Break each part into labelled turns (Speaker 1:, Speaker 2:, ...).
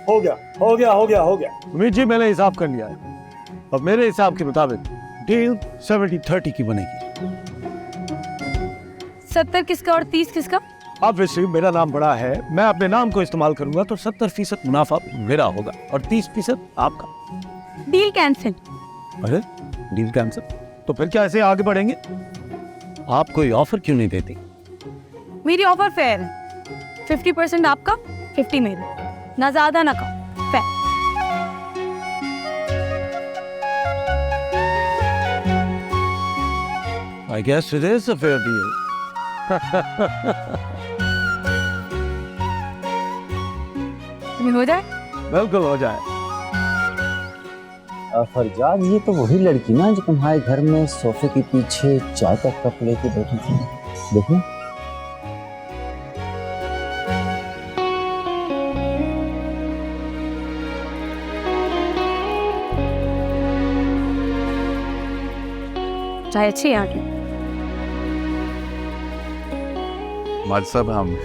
Speaker 1: हो गया हो गया हो गया हो गया।
Speaker 2: उम्मीद जी मैंने हिसाब कर लिया है। अब मेरे हिसाब के मुताबिक डील 70-30 की बनेगी।
Speaker 3: 70 किसका और 30 किसका?
Speaker 2: ऑब्वियसली मेरा नाम बड़ा है, मैं अपने नाम को इस्तेमाल करूंगा तो 70% मुनाफा मेरा होगा और 30% आपका।
Speaker 3: Deal cancel.
Speaker 2: अरे डील कैंसिल? तो फिर क्या ऐसे आगे बढ़ेंगे? आप कोई ऑफर क्यों नहीं देती?
Speaker 3: मेरी ऑफर फेयर है। 50% आपका, 50 मेरा, ना ज्यादा ना कम, fair.
Speaker 2: I guess it is a fair deal.
Speaker 3: तुम्हें हो जाए?
Speaker 2: बिल्कुल हो जाए।
Speaker 4: फरजाद, ये तो वही लड़की ना जो तुम्हारे घर में सोफे के पीछे चाय का कप लेके बैठी थी, देखो।
Speaker 3: चाय अच्छी है यहाँ की।
Speaker 5: माज साहब, हम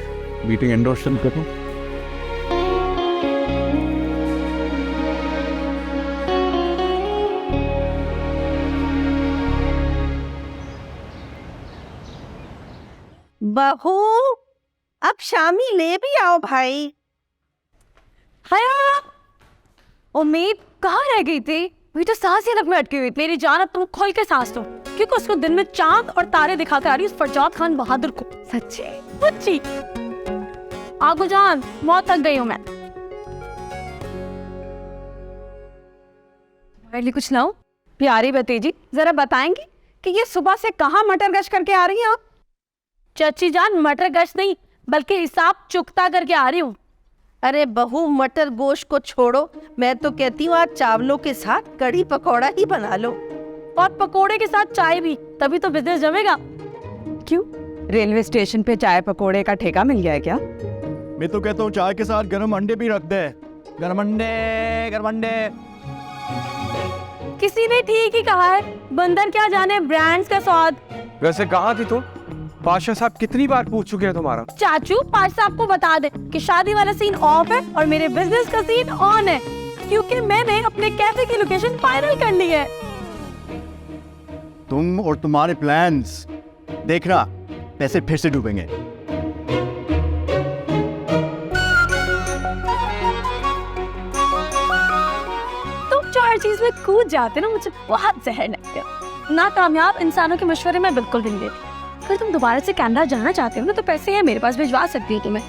Speaker 5: मीटिंग एंडोर्स करूं?
Speaker 6: बहू, अब शामी ले भी आओ भाई।
Speaker 3: हया, उम्मीद कहाँ रह गई थी? वही तो सांस ही नक में अटकी हुई। मेरी जान, अब तुम खोल के सांस लो, क्योंकि उसको दिन में चांद और तारे दिखाकर आ रही उस फरजाद खान बहादुर को। सच्ची सच्ची आगो जान, बहुत थक गई हूँ मैं। मेरे लिए कुछ लाऊं? प्यारी भतीजी, जरा बताएंगी कि ये सुबह से कहाँ मटर गश्त करके आ रही हैं आप? चाची जान, मटर गश्त नहीं बल्कि हिसाब चुकता करके आ रही हूँ।
Speaker 6: अरे बहू, मटर गोश्त को छोड़ो, मैं तो कहती हूँ आज चावलों के साथ कड़ी पकौड़ा ही बना लो।
Speaker 3: और पकोड़े के साथ चाय भी, तभी तो बिजनेस जमेगा।
Speaker 7: क्यों, रेलवे स्टेशन पे चाय पकोड़े का ठेका मिल गया है क्या?
Speaker 5: मैं तो कहता हूँ चाय के साथ गरम अंडे भी रख दे। गरम अंडे, गरम अंडे।
Speaker 3: किसी ने ठीक ही कहा है, बंदर क्या जाने ब्रांड्स का स्वाद।
Speaker 8: वैसे कहाँ थी तुम? पाशा साहब कितनी बार पूछ चुके हैं तुम्हारा।
Speaker 3: चाचू, पाश साहब को बता दे कि शादी वाला सीन ऑफ है और मेरे बिजनेस का सीन ऑन है, क्योंकि मैंने अपने कैफे की लोकेशन फाइनल कर ली है।
Speaker 5: तुम और तुम्हारे प्लान्स, देखना पैसे फिर से डूबेंगे।
Speaker 3: तुम जो हर चीज में कूद जाते ना, मुझे बहुत जहर लगते हो। नाकामयाब इंसानों के मशवरे में बिल्कुल भी नहीं देती। अगर तुम दोबारा से कनाडा जाना चाहते हो ना, तो पैसे है मेरे पास, भिजवा सकती हूँ तुम्हें।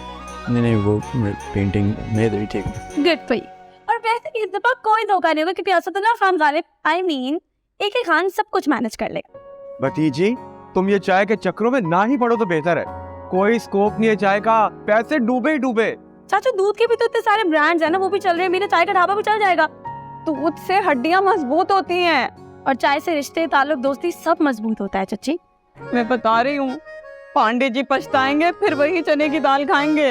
Speaker 5: नहीं, वो पेंटिंग में तो ठीक है।
Speaker 3: गुड भाई। और वैसे इस दफा कोई धोखा नहीं होगा, क्योंकि Asadullah Khan Ghalib, I mean AK Khan सब कुछ मैनेज कर लेगा।
Speaker 8: भतीजी, तुम ये चाय के चक्रों में ना ही पड़ो तो बेहतर है। कोई स्कोप नहीं है चाय का, पैसे डूबे ही डूबे।
Speaker 3: चाचू, दूध के भी तो इतने सारे ब्रांड्स हैं ना, वो भी चल रहे हैं। मेरा चाय का ढाबा भी चल जाएगा।
Speaker 7: दूध से हड्डियां मजबूत होती हैं।
Speaker 3: और चाय से रिश्ते, ताल्लुक, दोस्ती सब मजबूत होता है चाची।
Speaker 7: मैं बता रही हूँ, पांडे जी पछताएंगे, फिर वही चने की दाल खाएंगे।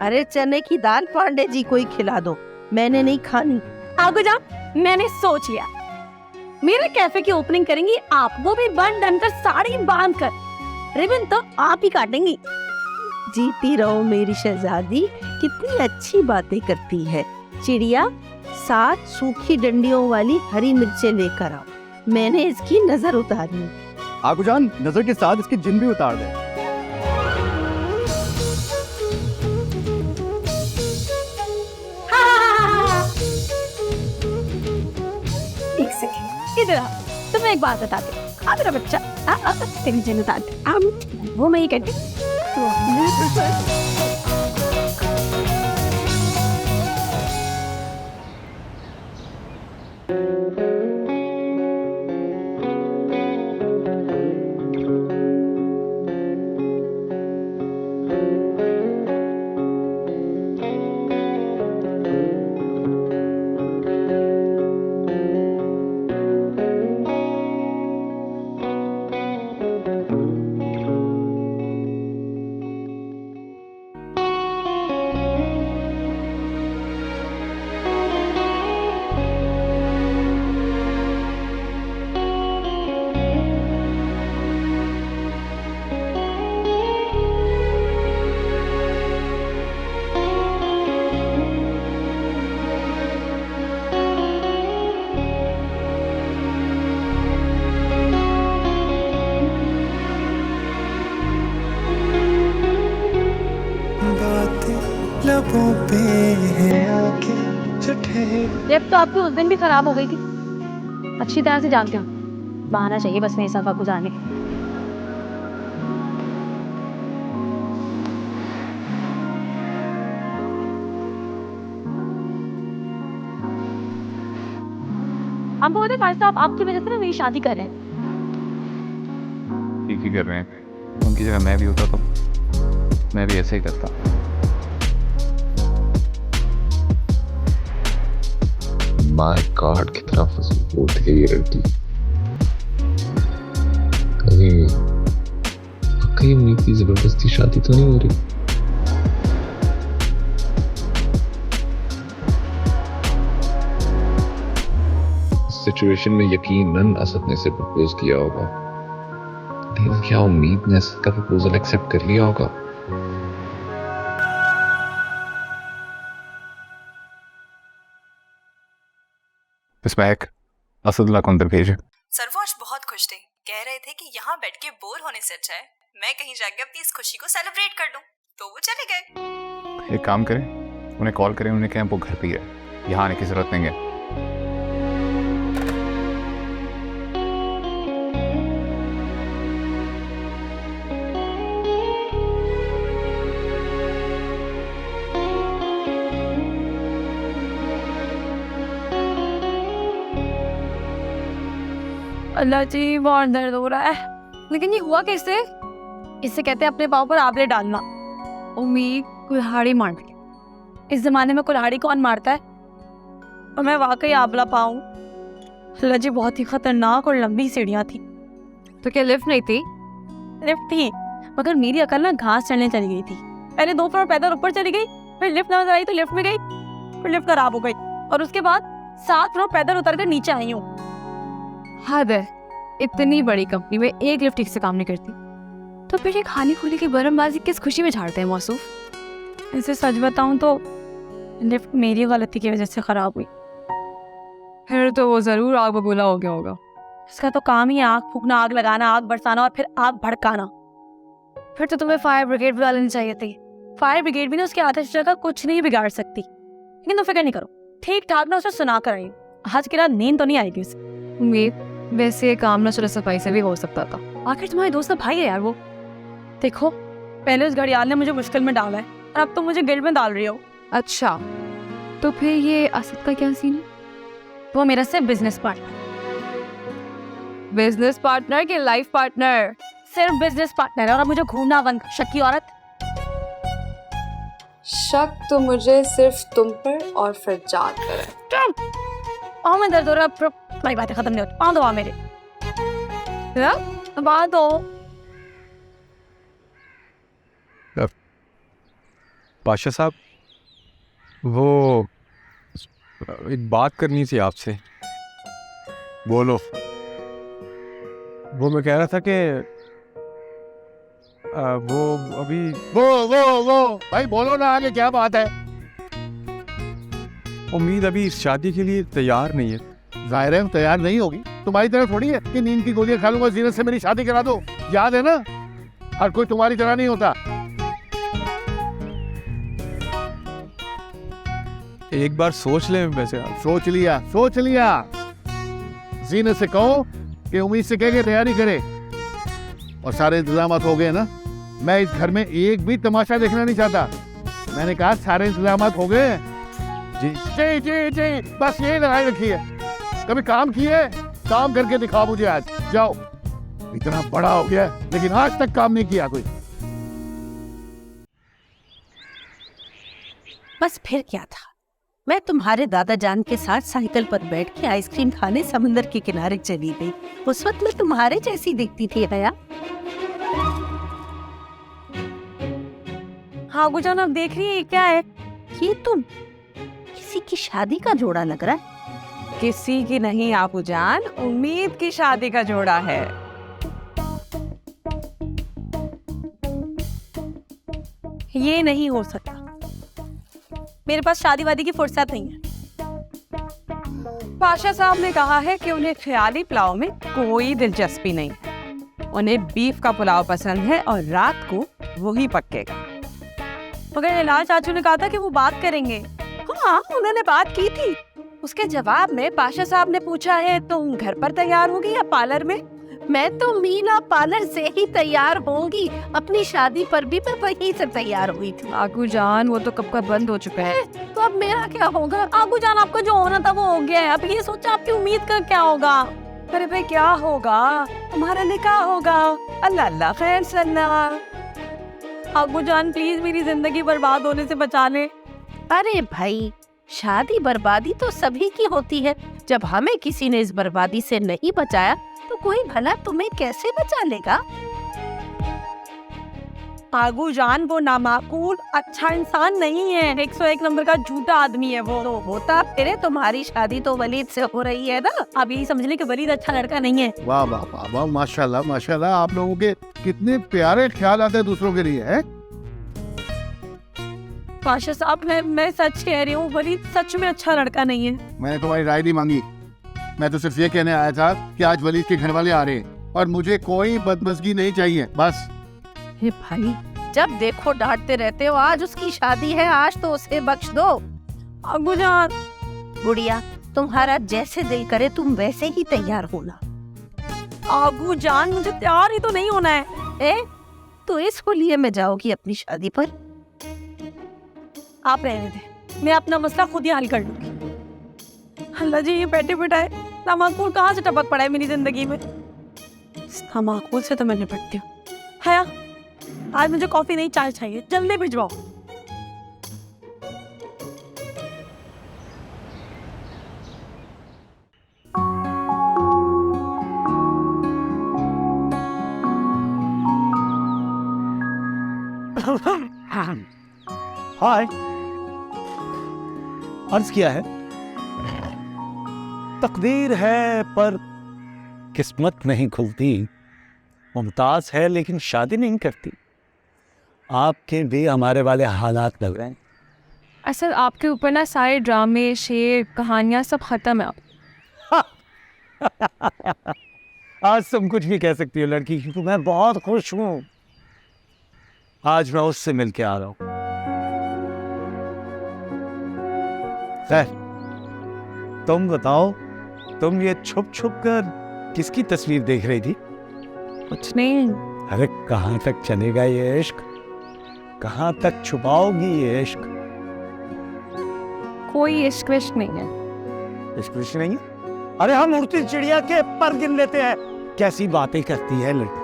Speaker 6: अरे चने की दाल पांडे जी को ही खिला दो, मैंने नहीं खानी।
Speaker 3: आगो जा, मैंने सोच लिया, मेरे कैफे की ओपनिंग करेंगी आप, वो भी बन डन कर, साड़ी बांध कर। रिबन तो आप ही काटेंगी।
Speaker 6: जीती रहो मेरी शहजादी, कितनी अच्छी बातें करती है। चिड़िया, 7 सूखी डंडियों वाली हरी मिर्चें लेकर आओ, मैंने इसकी नजर उतारी।
Speaker 5: आगुजान, नजर के साथ इसके जिन भी उतार दे।
Speaker 3: एक सेकंड, इधर आ, तुम्हें एक बात बता दे। आ मेरा बच्चा, तेरी जिन उतार दे। वो मैं ही कहती लिफ्ट तो आपकी उस दिन भी खराब हो गई थी, अच्छी तरह से जानते हो। बहाना चाहिए बस मेरे सफा को जाने। हम बोलते भाई साहब आपकी वजह से ना मेरी शादी कर रहे हैं।
Speaker 9: ठीक ही कर रहे हैं, उनकी जगह मैं भी होता तो मैं भी ऐसे ही करता।
Speaker 10: माय गॉड कितना फजूल बोलती है ये लड़की। कहीं उम्मीद की जबरदस्ती शादी तो नहीं हो रही। सिचुएशन में यकीनन असद ने इसे प्रपोज किया होगा, लेकिन क्या उम्मीद ने असद का प्रपोजल एक्सेप्ट कर लिया होगा?
Speaker 9: बिस्मैक, असदुल्लाह को अंदर भेजे।
Speaker 11: सरफराज बहुत खुश थे, कह रहे थे कि यहाँ बैठ के बोर होने से अच्छा है मैं कहीं जाके अपनी इस खुशी को सेलिब्रेट कर लूं, तो वो चले गए।
Speaker 9: एक काम करें, उन्हें कॉल करें, उन्हें कहें वो घर पे ही है, यहाँ आने की जरूरत नहीं है।
Speaker 3: अल्लाह जी बहुत दर्द हो रहा है। लेकिन ये हुआ कैसे? इससे कहते हैं अपने पाँव पर आबले डालना। उम्मीद कुल्हाड़ी मार दी। इस जमाने में कुल्हाड़ी कौन मारता है? और मैं वाकई आबला पाऊँ। अल्लाह जी बहुत ही खतरनाक और लंबी सीढ़ियाँ थी।
Speaker 7: तो क्या लिफ्ट नहीं थी?
Speaker 3: लिफ्ट थी, मगर मेरी अकल ना घास चढ़ने चली गई थी। पहले 2 फ्लोर पैदल ऊपर चली गई, फिर लिफ्ट नजर आई तो लिफ्ट में गई, फिर लिफ्ट खराब हो गई और उसके बाद 7 फ्लोर पैदल उतर कर नीचे आई हूँ।
Speaker 7: हद है, इतनी बड़ी कंपनी में एक लिफ्ट ठीक से काम नहीं करती,
Speaker 3: तो फिर ये खाली खुली की बरमबाजी किस खुशी में झाड़ते हैं मौसूफ? इसे सच बताऊं तो लिफ्ट मेरी गलती की वजह से खराब हुई।
Speaker 7: फिर तो वो जरूर आग बबूला हो गया होगा।
Speaker 3: इसका तो काम ही है आग फूकना, आग लगाना, आग बरसाना और फिर आग भड़काना। फिर तो तुम्हें फायर ब्रिगेड बुला लेनी चाहिए थी। फायर ब्रिगेड भी ना उसके आतिश का कुछ नहीं बिगाड़ सकती। लेकिन तुम फिक्र नहीं करो, ठीक ठाक ना उसे सुना कर आई हूँ। आज की रात नींद तो नहीं आएगी उसे।
Speaker 7: उम्मीद वैसे ये काम ना चलो सफाई से भी हो सकता था।
Speaker 3: आखिर तुम्हारे दोस्त का भाई है यार वो। देखो पहले उस घड़ियाल ने मुझे मुश्किल में डाला है और अब तुम मुझे गिल्ड में डाल रही हो।
Speaker 7: अच्छा तो फिर ये असद का क्या सीन है?
Speaker 3: वो मेरा से बिजनेस पार्टनर।
Speaker 7: बिजनेस पार्टनर के लाइफ पार्टनर?
Speaker 3: सिर्फ बिजनेस पार्टनर है और अब मुझे घूमना बंद। शक्की औरत।
Speaker 12: शक तो मुझे सिर्फ तुम पर और फरजाद पर है।
Speaker 3: पाँव में दर्द हो रहा है, तुम्हारी बातें खत्म नहीं होती। पाँव दो मेरे, दबा दो।
Speaker 8: पाशा साहब, वो एक बात करनी थी आपसे।
Speaker 2: बोलो।
Speaker 8: वो मैं कह रहा था कि वो अभी
Speaker 1: वो भाई बोलो ना, आगे क्या बात है?
Speaker 8: उम्मीद अभी इस शादी के लिए तैयार नहीं है।
Speaker 1: जाहिर है तैयार नहीं होगी। तुम्हारी तरह थोड़ी है कि नींद की गोलियां खा लूंगा, जीनत से मेरी शादी करा दो। याद है ना, हर कोई तुम्हारी तरह नहीं होता।
Speaker 8: एक बार सोच ले। वैसे आप
Speaker 1: सोच लिया। जीनत से कहो कि उम्मीद से कह के तैयारी करे और सारे इंतजाम हो गए ना। मैं इस घर में एक भी तमाशा देखना नहीं चाहता। मैंने कहा सारे इंतजाम हो गए। जी जी जी जी, बस यही लड़ाई रखी है। कभी काम किए? काम करके दिखाओ मुझे आज। जाओ, इतना बड़ा हो गया लेकिन आज तक काम नहीं किया कोई।
Speaker 6: बस फिर क्या था, मैं तुम्हारे दादा जान के साथ साइकिल पर बैठ के आइसक्रीम खाने समंदर के किनारे चली गई। उस वक्त मैं तुम्हारे जैसी दिखती थी भैया।
Speaker 3: हाँ गुजान, अब देख रही है क्या है?
Speaker 6: ये तुम किसी की शादी का जोड़ा लग रहा है।
Speaker 7: किसी की नहीं आपू जान, उम्मीद की शादी का जोड़ा है।
Speaker 3: ये नहीं हो सकता, मेरे पास शादी वादी की फुर्सत नहीं है।
Speaker 7: पाशा साहब ने कहा है कि उन्हें ख्याली पुलाव में कोई दिलचस्पी नहीं है। उन्हें बीफ का पुलाव पसंद है और रात को वही पकेगा।
Speaker 3: मगर इलाज चाचू ने कहा था कि वो बात करेंगे। हाँ, उन्होंने बात की थी। उसके जवाब में पाशा साहब ने पूछा है तुम घर पर तैयार होगी या पार्लर में?
Speaker 6: मैं तो मीना पार्लर से ही तैयार होंगी। अपनी शादी पर भी मैं वहीं से तैयार हुई थी।
Speaker 3: आगू जान, वो तो कब का बंद हो चुका है।
Speaker 6: तो अब मेरा क्या होगा?
Speaker 3: आगू जान, आपका जो होना था वो हो गया है। अब ये सोचा आपकी उम्मीद का क्या होगा? अरे भाई क्या होगा? तुम्हारा निकाह होगा। अल्लाह अल्लाह खैर सल्लाह। आगू जान प्लीज मेरी जिंदगी बर्बाद होने से बचा ले।
Speaker 6: अरे भाई, शादी बर्बादी तो सभी की होती है। जब हमें किसी ने इस बर्बादी से नहीं बचाया तो कोई भला तुम्हें कैसे बचा लेगा?
Speaker 3: आगू जान, वो नामाकूल अच्छा इंसान नहीं है। 101 नंबर का झूठा आदमी है वो।
Speaker 6: तो होता फिर तुम्हारी शादी तो वलीद से हो रही है ना।
Speaker 3: अब यही समझ ले कि वलीद अच्छा लड़का नहीं है।
Speaker 1: वाह वाह वाह वाह, माशाल्लाह माशाल्लाह, आप लोगों के कितने प्यारे ख्याल आते हैं दूसरों के लिए, है?
Speaker 3: पाशा साहब, मैं सच कह रही हूँ, वलीद सच में अच्छा लड़का नहीं है।
Speaker 1: मैंने तुम्हारी राय नहीं मांगी। मैं तो सिर्फ ये कहने आया था कि आज वलीद के घर वाले आ रहे हैं और मुझे कोई बदमज़गी नहीं चाहिए, बस।
Speaker 6: हे भाई, जब देखो डांटते रहते हो। आज उसकी शादी है, आज तो उसे बख्श दो।
Speaker 3: आगू जान,
Speaker 6: गुड़िया, तुम्हारा जैसे दिल करे तुम वैसे ही तैयार होना।
Speaker 3: आगू जान, मुझे तैयार ही तो नहीं होना है।
Speaker 6: तो इस होलिये में जाओगी अपनी शादी पर?
Speaker 3: आप रहने दे, मैं अपना मसला खुद ही हल कर लूंगी। अल्लाह जी, ये बैठे बैठाए नामाकूल कहाँ से टपक पड़ा है मेरी जिंदगी में। इस नामाकूल से तो मैं निपटती हूँ। हया, आज मुझे कॉफी नहीं चाय चाहिए, जल्दी भिजवाओ।
Speaker 2: हाय, अर्ज किया है, तकदीर है पर किस्मत नहीं खुलती। मुमताज है लेकिन शादी नहीं करती। आपके भी हमारे वाले हालात लग रहे हैं।
Speaker 7: असल आपके ऊपर ना सारे ड्रामे, शेर, कहानियाँ सब खत्म है।
Speaker 2: आज तुम कुछ भी कह सकती हो लड़की, क्योंकि मैं बहुत खुश हूँ। आज मैं उससे मिल के आ रहा हूँ। तुम बताओ, तुम ये छुप छुप कर किसकी तस्वीर देख रही थी?
Speaker 7: कुछ नहीं।
Speaker 2: अरे कहाँ तक चलेगा ये इश्क? कहाँ तक छुपाओगी ये इश्क?
Speaker 7: कोई इश्क विश्क नहीं है।
Speaker 2: इश्क विश्क नहीं है? अरे हम उड़ती चिड़िया के पर गिन लेते हैं। कैसी बातें करती है लड़की।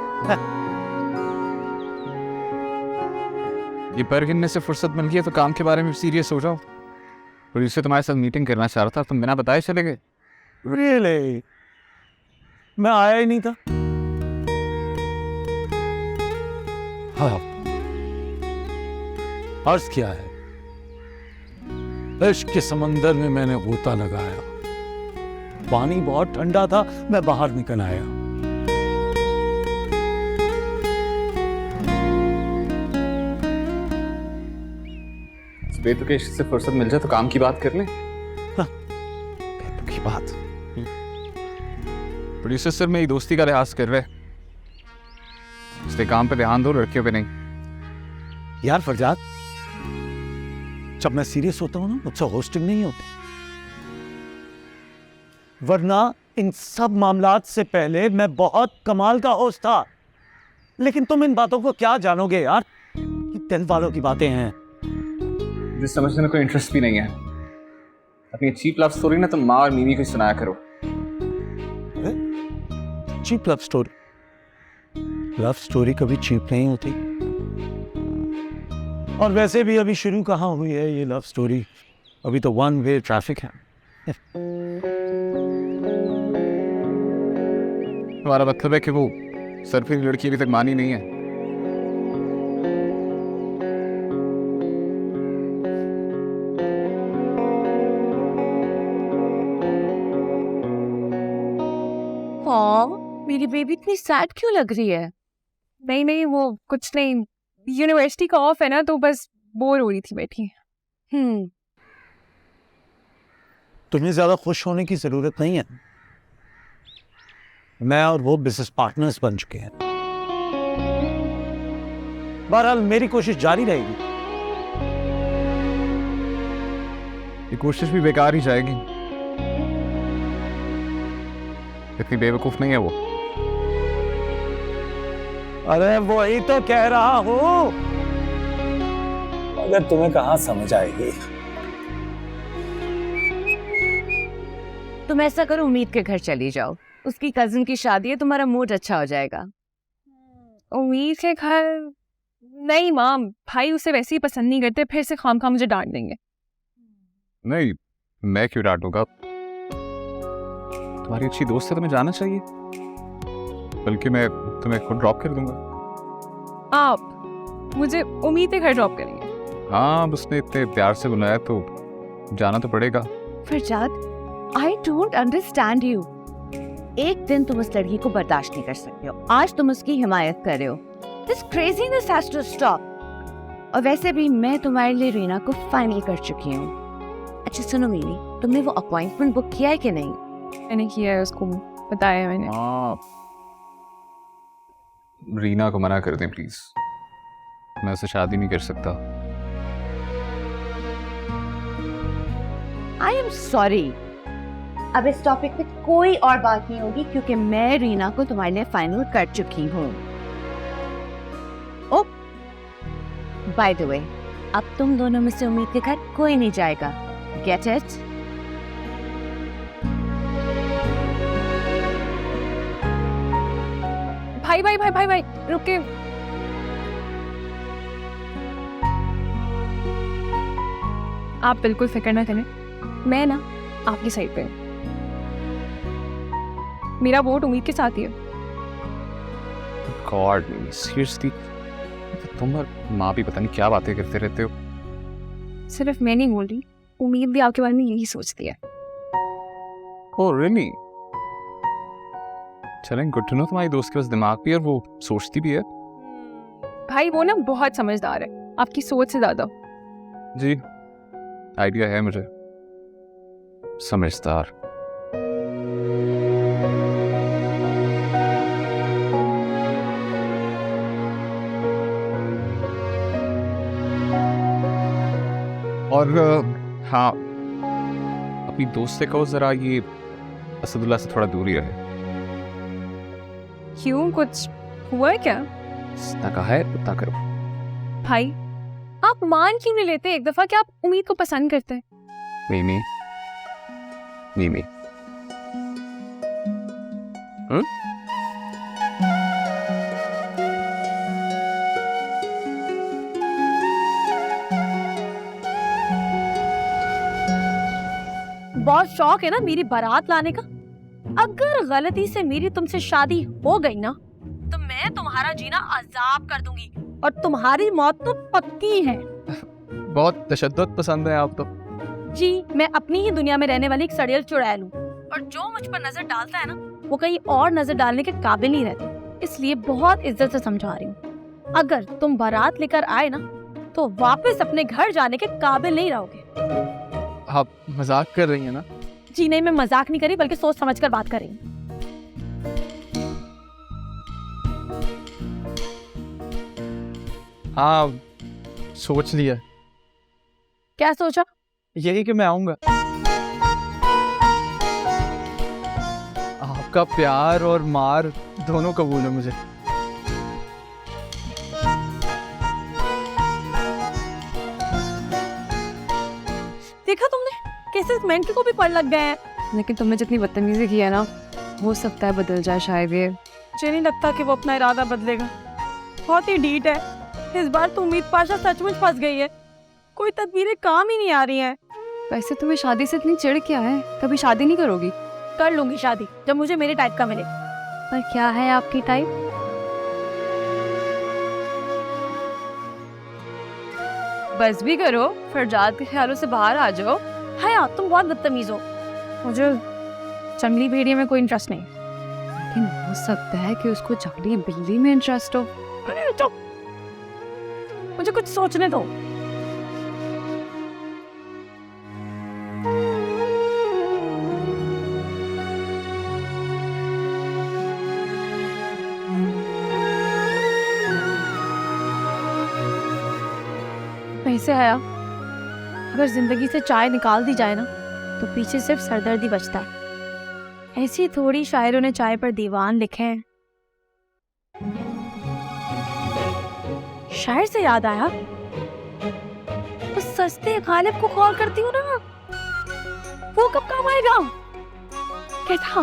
Speaker 9: ये पर गिनने से फुर्सत मिल गई है तो काम के बारे में सीरियस हो जाओ। प्रोड्यूसर तुम्हारे साथ मीटिंग करना चाह रहा था, तुम बिना बताए चले गए।
Speaker 2: Really? मैं आया ही नहीं था। हाँ, अर्ज किया है, इश्क के समंदर में मैंने गोता लगाया। पानी बहुत ठंडा था, मैं बाहर निकल आया।
Speaker 9: बेतुके इश्क से फुर्सत मिल जाए तो काम की बात कर लें।
Speaker 2: की बात।
Speaker 9: प्रोड्यूसर सर मेरी दोस्ती का लिहाज कर रहे, इसलिए काम पे ध्यान दो, लड़कियों पे नहीं।
Speaker 2: यार फरजाद, जब मैं सीरियस होता हूं ना, मुझसे होस्टिंग नहीं होती। वरना इन सब मामलात से पहले मैं बहुत कमाल का होस्ट था। लेकिन तुम इन बातों को क्या जानोगे यार, ये दिल वालों की बातें हैं।
Speaker 9: मुझे समझने में कोई इंटरेस्ट भी नहीं है। अपनी चीप लव स्टोरी ना तुम माँ और मीमी को सुनाया करो।
Speaker 2: Cheap love story? Love story कभी चीप नहीं होती। और वैसे भी अभी शुरू कहाँ हुई है ये लव स्टोरी, अभी तो वन वे ट्रैफिक है।
Speaker 9: तुम्हारा मतलब है कि वो सरफी लड़की अभी तक मानी नहीं है?
Speaker 7: मेरी बेबी इतनी सैड क्यों लग रही है? नहीं नहीं, वो कुछ नहीं, यूनिवर्सिटी का ऑफ है ना, तो बस बोर हो रही थी बैठी।
Speaker 2: तुम्हें ज्यादा खुश होने की जरूरत नहीं है। मैं और वो बिजनेस पार्टनर्स बन चुके हैं। बहरहाल मेरी कोशिश जारी रहेगी।
Speaker 9: ये कोशिश भी बेकार ही जाएगी। इतनी बेवकूफ नहीं है वो।
Speaker 2: अरे वही तो कह रहा हूँ, मगर तुम्हें कहाँ समझ आएगी।
Speaker 13: तुम ऐसा करो, उम्मीद के घर चली जाओ, उसकी कजिन की शादी है, तुम्हारा मूड अच्छा हो जाएगा।
Speaker 7: उम्मीद के घर नहीं माम, भाई उसे वैसे ही पसंद नहीं करते, फिर से खामखा मुझे डांट देंगे।
Speaker 9: नहीं, मैं क्यों डांटूंगा? तुम्हारी अच्छी दोस्त है, तुम्हें जाना चाहिए। बल्कि मैं तुम्हें खुद ड्रॉप कर दूंगा।
Speaker 7: आप मुझे उम्मीद के घर ड्रॉप करेंगे?
Speaker 9: हाँ, उसने इतने प्यार से बुलाया तो जाना तो पड़ेगा।
Speaker 13: Farzad, I don't understand you. एक दिन तुम उस लड़की को बर्दाश्त नहीं कर सकते हो, आज तुम उसकी हिमायत कर रहे हो। This craziness has to stop. और वैसे भी मैं तुम्हारे लिए रीना को फाइनल कर चुकी हूँ। अच्छा सुनो मीनी, तुमने वो अपॉइंटमेंट बुक किया है कि नहीं?
Speaker 7: मैंने किया है, उसको बताया मैंने।
Speaker 9: रीना को मना कर दें प्लीज, मैं उससे शादी नहीं कर सकता।
Speaker 13: I am sorry. अब इस टॉपिक पे कोई और बात नहीं होगी क्योंकि मैं रीना को तुम्हारे लिए फाइनल कर चुकी हूँ। ओ, बाय द वे, अब तुम दोनों में से उम्मीद के घर कोई नहीं जाएगा। Get it?
Speaker 7: भाई भाई भाई भाई भाई रुके। आप बिल्कुल फिक्र ना करें, मैं ना आपकी साइड पे हूं। मेरा वोट उम्मीद के साथ ही है।
Speaker 9: गॉड सीरियसली, तुम और माँ भी पता नहीं क्या बातें करते रहते हो।
Speaker 7: सिर्फ मैं नहीं बोल रही, उम्मीद भी आपके बारे में यही सोचती है।
Speaker 9: Oh really? चलें, गुड टू नो तुम्हारी दोस्त के पास दिमाग भी है और वो सोचती भी है।
Speaker 7: भाई वो ना बहुत समझदार है, आपकी सोच से ज्यादा।
Speaker 9: जी, आइडिया है मुझे, समझदार। और हाँ, अपनी दोस्त से कहो जरा ये असदुल्ला से थोड़ा दूर ही रहे।
Speaker 7: क्यों, कुछ हुआ है क्या?
Speaker 9: जितना कहा है उतना करो।
Speaker 7: भाई आप मान क्यों नहीं लेते एक दफा कि आप उम्मीद को पसंद करते हैं?
Speaker 9: मीमी, मीमी,
Speaker 3: बहुत शौक है ना मेरी बारात लाने का। अगर गलती से मेरी तुमसे शादी हो गई ना तो मैं तुम्हारा जीना अजाब कर दूंगी और तुम्हारी मौत तो पक्की है।
Speaker 5: बहुत तशद्दुद पसंद है आप तो।
Speaker 3: जी, मैं अपनी ही दुनिया में रहने वाली एक सड़ियल चुड़ैल हूँ और जो मुझ पर नजर डालता है ना वो कहीं और नजर डालने के काबिल नहीं रहता। इसलिए बहुत इज्जत से समझा रही हूँ, अगर तुम बारात लेकर आए ना तो वापस अपने घर जाने के काबिल नहीं रहोगे।
Speaker 5: आप मजाक कर रही हैं ना?
Speaker 3: जी नहीं, मैं मजाक नहीं करी बल्कि सोच समझकर बात कर रही हूँ।
Speaker 5: हाँ, सोच लिया।
Speaker 3: क्या सोचा?
Speaker 5: यही कि मैं आऊंगा। आपका प्यार और मार दोनों कबूल है मुझे।
Speaker 3: देखा तुमने कैसे मेंटल को भी पढ़ लग गए हैं।
Speaker 7: लेकिन तुमने जितनी बदतमीजी की है ना, हो सकता है बदल जाए शायद ये।
Speaker 3: मुझे नहीं लगता कि वो अपना इरादा बदलेगा, बहुत ही ढीठ है। इस बार तो उम्मीद पाशा सचमुच फंस गई है, कोई तदबीरें काम ही नहीं आ रही हैं।
Speaker 7: वैसे तुम्हें शादी से इतनी चिढ़ क्या है? कभी शादी नहीं करोगी?
Speaker 3: कर लूंगी शादी जब मुझे मेरे टाइप का मिले।
Speaker 7: पर क्या है आपकी टाइप?
Speaker 13: बस भी करो, फरजाद के ख्यालों से बाहर आ जाओ।
Speaker 3: हया, तुम बहुत बदतमीज हो।
Speaker 7: मुझे जंगली भेड़िया में कोई इंटरेस्ट नहीं, लेकिन हो सकता है कि उसको जंगली बिल्ली में इंटरेस्ट हो।
Speaker 3: मुझे कुछ सोचने दो।
Speaker 7: वैसे हया,
Speaker 3: अगर जिंदगी से चाय निकाल दी जाए ना तो पीछे सिर्फ सरदर्दी बचता है। ऐसी थोड़ी शायरों ने चाय पर दीवान लिखे हैं। शायर से याद आया, उस सस्ते गालिब को कॉल करती हूँ ना, वो कब काम आएगा? क्या था?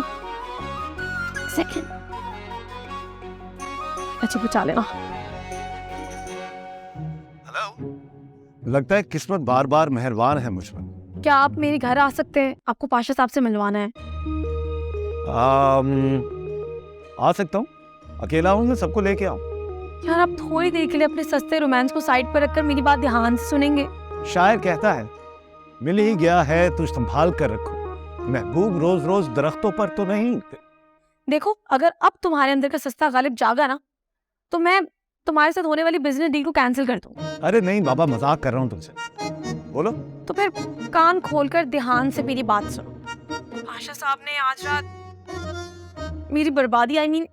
Speaker 3: सेकंड। अच्छा बचा लेना।
Speaker 14: लगता है किस्मत बार बार मेहरबान है मुझ पर।
Speaker 3: क्या आप मेरे घर आ सकते हैं? आपको पाशा साहब से मिलवाना है।
Speaker 14: आ सकता हूँ, अकेला हूँ, मैं सबको लेके आऊँ।
Speaker 3: यार आप थोड़ी देर के लिए अपने सस्ते रोमांस को साइड पर रखकर मेरी बात ध्यान से सुनेंगे?
Speaker 14: शायर कहता है, मिल ही गया है तो संभाल कर रखो, महबूब रोज रोज दरख्तों पर तो नहीं।
Speaker 3: देखो, अगर अब तुम्हारे अंदर का सस्ता गालिब जागा ना तो मैं तुम्हारे साथ होने वाली बिजनेस डील को कैंसिल कर दूं।
Speaker 14: अरे नहीं बाबा, मजाक कर रहा हूँ तुमसे, बोलो।
Speaker 3: तो फिर कान खोलकर ध्यान से मेरी बात सुनो। पाशा साहब ने आज रात मेरी बर्बादी, आई मीन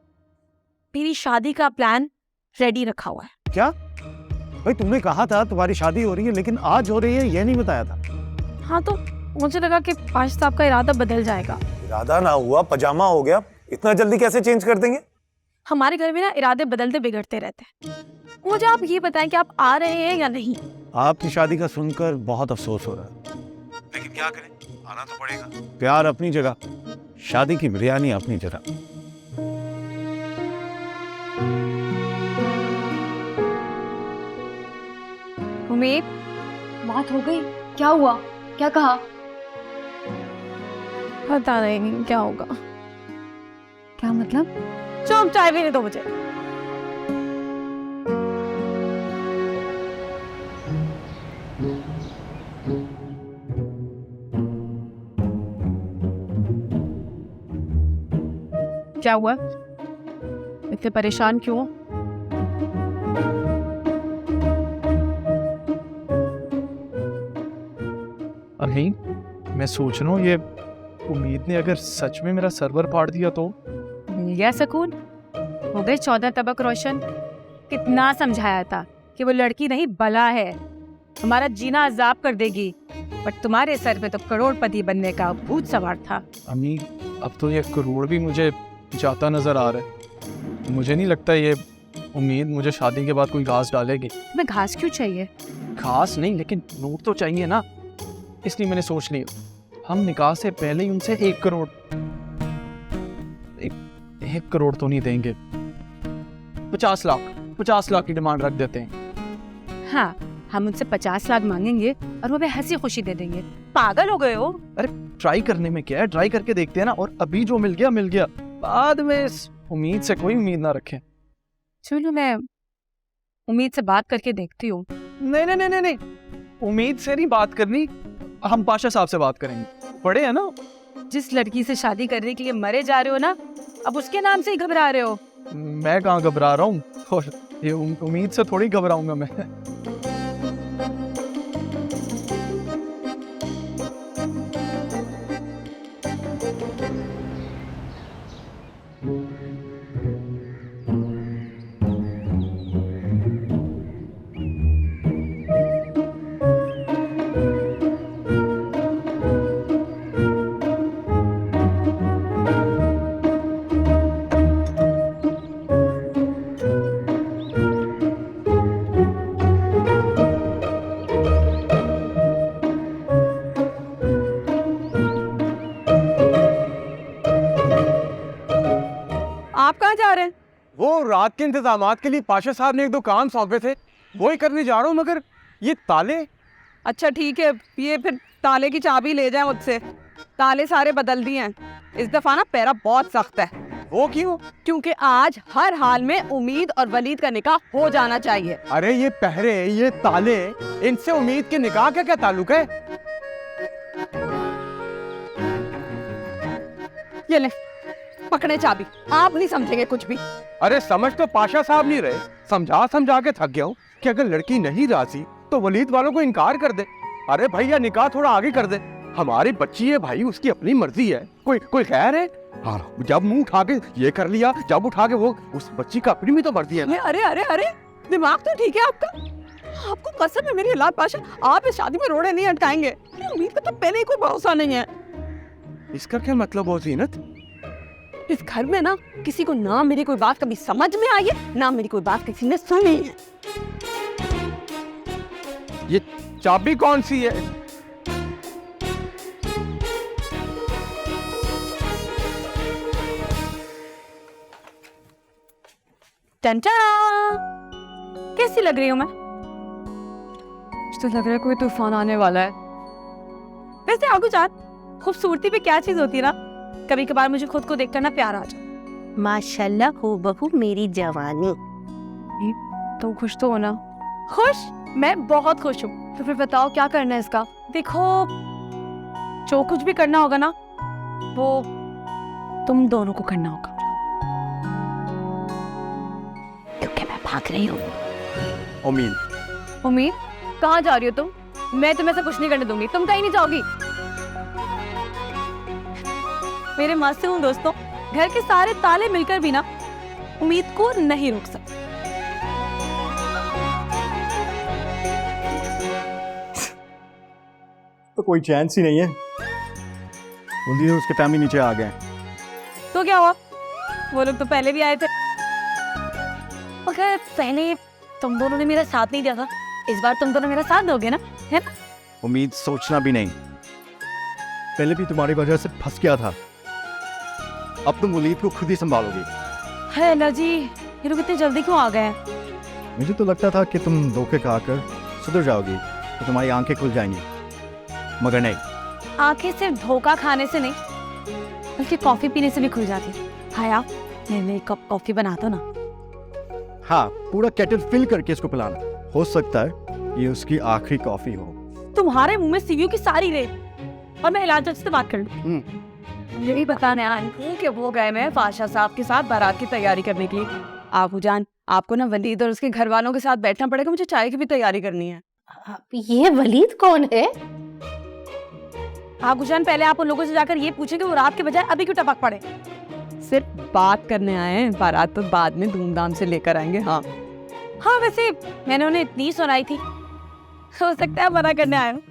Speaker 3: मेरी शादी का प्लान रेडी रखा हुआ है।
Speaker 14: क्या भाई, तुमने कहा था तुम्हारी शादी हो रही है, लेकिन आज हो रही है ये नहीं बताया था।
Speaker 3: हाँ तो मुझे लगा कि पाशा साहब का इरादा बदल जाएगा।
Speaker 14: इरादा ना हुआ, पजामा हो गया। इतना जल्दी कैसे चेंज कर देंगे?
Speaker 3: हमारे घर में ना इरादे बदलते बिगड़ते रहते हैं। मुझे आप ये बताएं कि आप आ रहे हैं या नहीं?
Speaker 14: आपकी शादी का सुनकर बहुत अफसोस हो रहा है, लेकिन क्या करें, आना तो पड़ेगा। प्यार अपनी जगह, शादी की बिरयानी अपनी जगह।
Speaker 7: उम्मीद, बात हो गई? क्या हुआ? क्या कहा?
Speaker 3: पता नहीं क्या होगा।
Speaker 7: क्या मतलब?
Speaker 3: चुप, चाय पीने दो मुझे।
Speaker 7: क्या हुआ? इतने परेशान क्यों हो?
Speaker 5: अभी मैं सोच रहा हूँ, ये उम्मीद ने अगर सच में मेरा सर्वर फाड़ दिया तो?
Speaker 7: मिल गया सुकून? हो गए 14 तबक रोशन? कितना समझाया था कि वो लड़की नहीं बला है, हमारा जीना अजाब कर देगी, बट तुम्हारे सर पे तो करोड़पति बनने का भूत सवार था।
Speaker 5: अम्मी, अब तो ये करोड़ भी मुझे जाता नजर आ रहा है। मुझे नहीं लगता ये उम्मीद मुझे शादी के बाद कोई घास डालेगी।
Speaker 7: तुम्हें घास क्यों चाहिए?
Speaker 5: घास नहीं, लेकिन नोट तो चाहिए ना, इसलिए मैंने सोच लिया हम निकाह से पहले ही उनसे 1 करोड़ 1 करोड़ तो नहीं देंगे, 50 लाख की डिमांड रख देते हैं।
Speaker 7: हाँ, हम उनसे 50 लाख मांगेंगे और वो भी हंसी खुशी दे देंगे। पागल हो गए हो?
Speaker 5: अरे ट्राई करने में क्या है, ट्राई करके देखते हैं ना, और अभी जो मिल गया, बाद में इस उम्मीद से कोई उम्मीद ना रखें।
Speaker 7: चलो मैं उम्मीद से बात करके देखती हूँ।
Speaker 5: नहीं, उम्मीद से नहीं बात करनी, हम पाशा साहब से बात करेंगे, पढ़े हैं ना।
Speaker 7: जिस लड़की से शादी करने के लिए मरे जा रहे हो ना, अब उसके नाम से ही घबरा रहे हो।
Speaker 5: मैं कहाँ घबरा रहा हूँ, और ये उम्मीद से थोड़ी घबराऊंगा मैं।
Speaker 3: आप कहाँ जा रहे हैं?
Speaker 8: वो रात के इंतजामात के लिए पाशा साहब ने 1-2 काम सौंपे थे, वो ही करने जा रहा हूँ। मगर ये ताले।
Speaker 15: अच्छा ठीक है, ये फिर ताले की चाबी ले जाए मुझसे। ताले सारे बदल दिए हैं, इस दफा ना पैरा बहुत सख्त है।
Speaker 8: वो क्यों?
Speaker 15: क्योंकि आज हर हाल में उम्मीद और वलीद का निकाह हो जाना चाहिए।
Speaker 8: अरे ये पहरे, ये ताले, इनसे उम्मीद के निकाह का क्या ताल्लुक है?
Speaker 15: ये ले, पकड़े चाबी। आप नहीं समझेंगे कुछ भी।
Speaker 8: अरे समझ तो पाशा साहब नहीं रहे, समझा के थक गया हूँ कि अगर लड़की नहीं राजी तो वलीद वालों को इनकार कर दे। अरे भैया निकाह थोड़ा आगे कर दे, हमारी बच्ची है भाई, उसकी अपनी मर्जी है, कोई खैर है। हाँ, जब मुंह उठा के ये कर लिया, जब उठा के वो, उस बच्ची का अपनी भी तो मर्जी है ना।
Speaker 15: अरे दिमाग तो ठीक है आपका? आपको कसम है मेरी औलाद पाशा, आप इस शादी में रोड़े नहीं अटकाएंगे। उम्मीद का तो पहले ही कोई भरोसा नहीं है।
Speaker 8: इसका क्या मतलब हो जीनत?
Speaker 15: इस घर में ना किसी को ना मेरी कोई बात कभी समझ में आई है, ना मेरी कोई बात किसी ने सुनी है।
Speaker 8: ये चाबी कौन सी है?
Speaker 3: टंटा, कैसी लग रही हूँ मैं? तो लग रहा है कोई तूफान आने वाला है। वैसे आगू जान, खूबसूरती पे क्या चीज होती है ना, कभी कभार मुझे खुद को देखकर ना प्यार आ जाता।
Speaker 6: माशाल्लाह हो बहू मेरी जवानी।
Speaker 3: तो खुश तो हो ना? खुश? मैं बहुत खुश हूँ। तो फिर बताओ क्या करना है इसका? देखो, जो कुछ भी करना होगा ना, वो तुम दोनों को करना होगा, क्योंकि मैं भाग रही हूँ। उम्मीद, कहाँ जा रही हो तुम? मैं तुम्हें ऐसा कुछ नहीं करने दूंगी। तुम कहीं नहीं जाओगी। मेरे मासूम दोस्तों, घर के सारे ताले मिलकर भी ना उम्मीद को नहीं रोक सकते।
Speaker 16: तो कोई चांस ही नहीं है। उन्हीं उसके फैमिली नीचे आ गए।
Speaker 3: तो क्या हुआ? वो लोग तो पहले भी आए थे। मगर पहले तुम दोनों ने मेरा साथ नहीं दिया था, इस बार तुम दोनों मेरा साथ दोगे ना, है ना?
Speaker 16: उम्मीद सोचना भी नहीं, पहले भी तुम्हारी वजह से फंस गया था। अब तुम उम्मीद को खुद ही संभालोगी।
Speaker 3: है अल्लाह जी, ये लोग इतने जल्दी क्यों आ गए हैं?
Speaker 16: मुझे तो लगता था कि तुम धोखे खाकर सुधर जाओगी तो तुम्हारी आंखें खुल जाएंगी, मगर नहीं।
Speaker 3: आंखें सिर्फ धोखा खाने से नहीं, बल्कि कॉफी पीने से भी खुल जाती है। हाय आप मेरे लिए एक कप कॉफी बना दो ना।
Speaker 16: हाँ, पूरा केटल फिल करके इसको पिलाना। हो सकता है ये उसकी आखिरी कॉफी हो।
Speaker 3: तुम्हारे मुंह में सीवियों की सारी रेत, और मैं इलाज से बात कर लूं। यही बताने आई हूँ कि वो गए मैं बादशाह साहब के साथ बारात की तैयारी करने के लिए। आपू जान, आपको ना वलीद और उसके घर वालों के साथ बैठना पड़ेगा, मुझे चाय की भी तैयारी करनी है।
Speaker 6: ये वलीद कौन है?
Speaker 3: आपू जान, पहले आप उन लोगों से जाकर ये पूछें कि वो रात के बजाय अभी क्यों टपक पड़े।
Speaker 15: सिर्फ बात करने आए हैं, बारात तो बाद में धूमधाम से लेकर आएंगे। हाँ
Speaker 3: हाँ, वैसे मैंने उन्हें इतनी सुनाई थी, हो सकता है मना करने आए हूँ।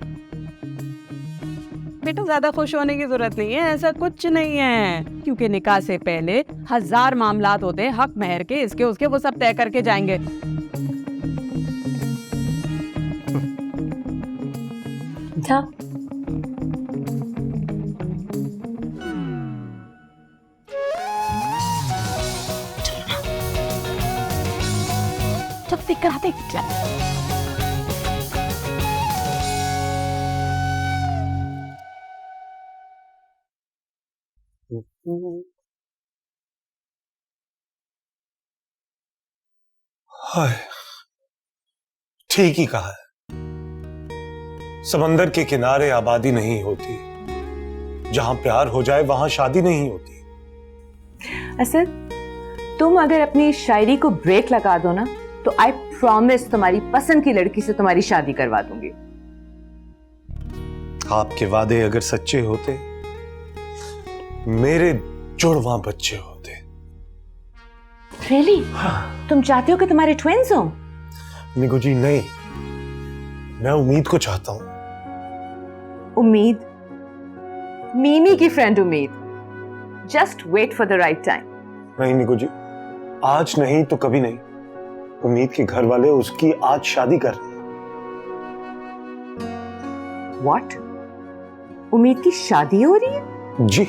Speaker 15: बेटा ज्यादा खुश होने की जरूरत नहीं है, ऐसा कुछ नहीं है, क्योंकि निकाह से पहले 1000 मामलात होते हैं, हक महर के, इसके उसके, वो सब तय करके जाएंगे।
Speaker 3: जा। चल देख कर आते।
Speaker 14: हाय, ठीक ही कहा है। समंदर के किनारे आबादी नहीं होती, जहां प्यार हो जाए वहां शादी नहीं होती।
Speaker 13: असद, तुम अगर अपनी शायरी को ब्रेक लगा दो ना, तो आई प्रॉमिस तुम्हारी पसंद की लड़की से तुम्हारी शादी करवा दूंगी।
Speaker 14: आपके वादे अगर सच्चे होते, मेरे जुड़वा बच्चे होते।
Speaker 13: रियली? तुम चाहते हो कि तुम्हारे ट्विंस हो?
Speaker 14: निगो जी नहीं, मैं उम्मीद को चाहता हूं।
Speaker 13: उम्मीद? मीमी की फ्रेंड उम्मीद। Just wait for the right time.
Speaker 14: नहीं निगो जी, आज नहीं तो कभी नहीं। उम्मीद के घर वाले उसकी आज शादी कर रहे हैं।
Speaker 13: What? उम्मीद की शादी हो रही है?
Speaker 14: जी,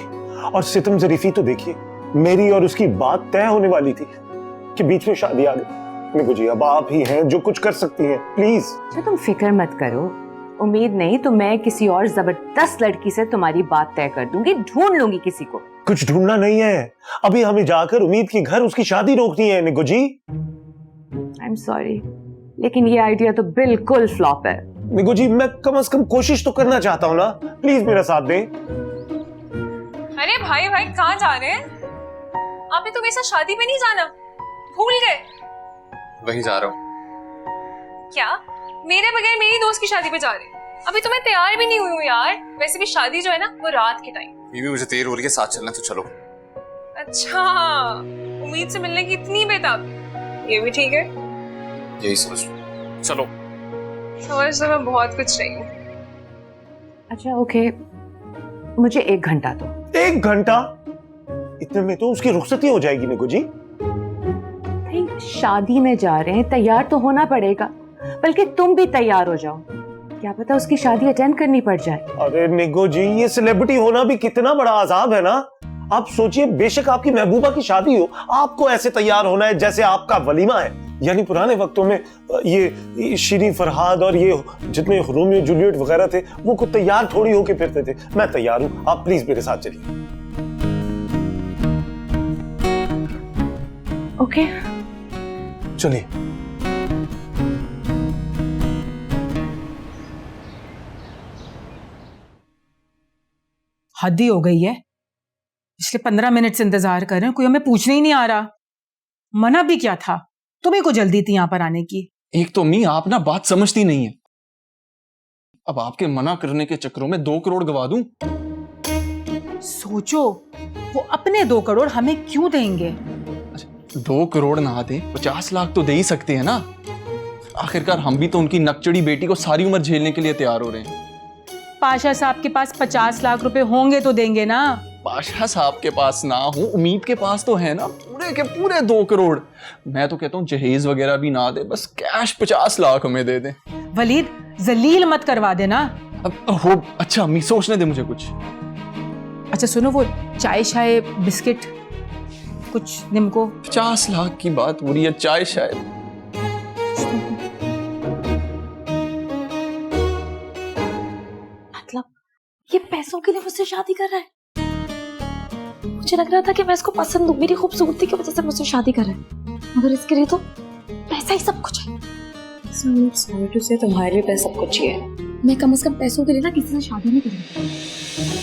Speaker 14: और सितम जरीफी तो देखिए, मेरी और उसकी बात तय होने वाली थी कि बीच में शादी आ गई। निगो जी, अब आप ही हैं जो कुछ कर सकती हैं, प्लीज।
Speaker 13: अच्छा, तुम फिक्र मत करो। उम्मीद नहीं तो मैं किसी और जबरदस्त लड़की से तुम्हारी बात तय कर दूंगी, ढूंढ लूंगी किसी को।
Speaker 14: कुछ ढूंढना नहीं है, अभी हमें जाकर उम्मीद के घर उसकी शादी रोकनी है। निगो जी,
Speaker 13: आई एम सॉरी, लेकिन ये आइडिया तो बिल्कुल फ्लॉप है।
Speaker 14: निगो जी, मैं कम से कम कोशिश तो करना चाहता हूँ ना, प्लीज मेरा साथ दें।
Speaker 11: अरे भाई भाई, कहाँ जा रहे हैं? आपने तो मेरे साथ शादी में नहीं जाना, भूल गए?
Speaker 9: वहीं जा रहा हूँ।
Speaker 11: क्या मेरे बगैर मेरी दोस्त की शादी पे जा रहे हैं? अभी तो मैं तैयार भी नहीं हुई हूँ यार। वैसे भी शादी जो है ना, वो रात के टाइम।
Speaker 9: बीवी, मुझे देर हो रही है, साथ चलना तो चलो।
Speaker 11: अच्छा, उम्मीद से मिलने की इतनी बेताब, ये भी ठीक है।
Speaker 9: यही सोच लो, चलो।
Speaker 12: समझ लो मैं बहुत कुछ रही हूँ।
Speaker 13: अच्छा ओके, मुझे 1 घंटा दो।
Speaker 14: 1 घंटा? इतने में तो उसकी रुखसती हो जाएगी निको जी।
Speaker 13: भाई शादी में जा रहे हैं, तैयार तो होना पड़ेगा। बल्कि तुम भी तैयार हो जाओ, क्या पता उसकी शादी अटेंड करनी पड़ जाए।
Speaker 14: अरे निको जी, ये सेलिब्रिटी होना भी कितना बड़ा अजाब है ना। आप सोचिए, बेशक आपकी महबूबा की शादी हो, आपको ऐसे तैयार होना है जैसे आपका वलीमा है। यानी पुराने वक्तों में ये शीरी फरहाद और ये जितने रोमियो जूलियट वगैरह थे, वो कुछ तैयार थोड़ी होके फिरते थे। मैं तैयार हूं, आप प्लीज मेरे साथ चलिए।
Speaker 13: ओके
Speaker 14: चलिए।
Speaker 15: हद ही हो गई है। पिछले 15 मिनट से इंतजार कर रहे हैं, कोई हमें पूछने ही नहीं आ रहा। मना भी क्या था, तुम्हें को जल्दी थी यहाँ पर आने की।
Speaker 5: एक तो अम्मी आप ना बात समझती नहीं है। अब आपके मना करने के चक्करों में 2 करोड़ गवा दूं।
Speaker 15: सोचो, वो अपने 2 करोड़ हमें क्यों देंगे?
Speaker 5: 2 करोड़ ना दे, 50 लाख तो दे ही सकते हैं ना। आखिरकार हम भी तो उनकी नकचड़ी बेटी को सारी उम्र झेलने के लिए तैयार हो रहे हैं।
Speaker 15: पाशा साहब के पास 50 लाख रुपए होंगे तो देंगे ना।
Speaker 5: पाशा साहब के पास ना हो, उम्मीद के पास तो है ना, पूरे के पूरे 2 करोड़। मैं तो कहता हूँ जहेज वगैरह भी ना दे, बस कैश 50 लाख हमें दे दे।
Speaker 15: वलीद, जलील मत करवा देना।
Speaker 5: हो अच्छा अम्मी, सोचने दे मुझे कुछ।
Speaker 15: अच्छा सुनो, वो चाय शाय बिस्किट कुछ निम्को।
Speaker 5: 50 लाख की बात हो रही है, चाय शायद।
Speaker 3: मतलब ये पैसों के लिए मुझसे शादी कर रहा है? मुझे लग रहा था कि मैं इसको पसंद हूँ, मेरी खूबसूरती की वजह से मुझसे शादी कर रहा है, मगर इसके लिए तो पैसा ही सब कुछ है।
Speaker 12: सॉरी टू से, तुम्हारे लिए पैसा सब कुछ ही है।
Speaker 3: मैं कम से कम पैसों के लिए ना किसी से शादी नहीं करूँगी।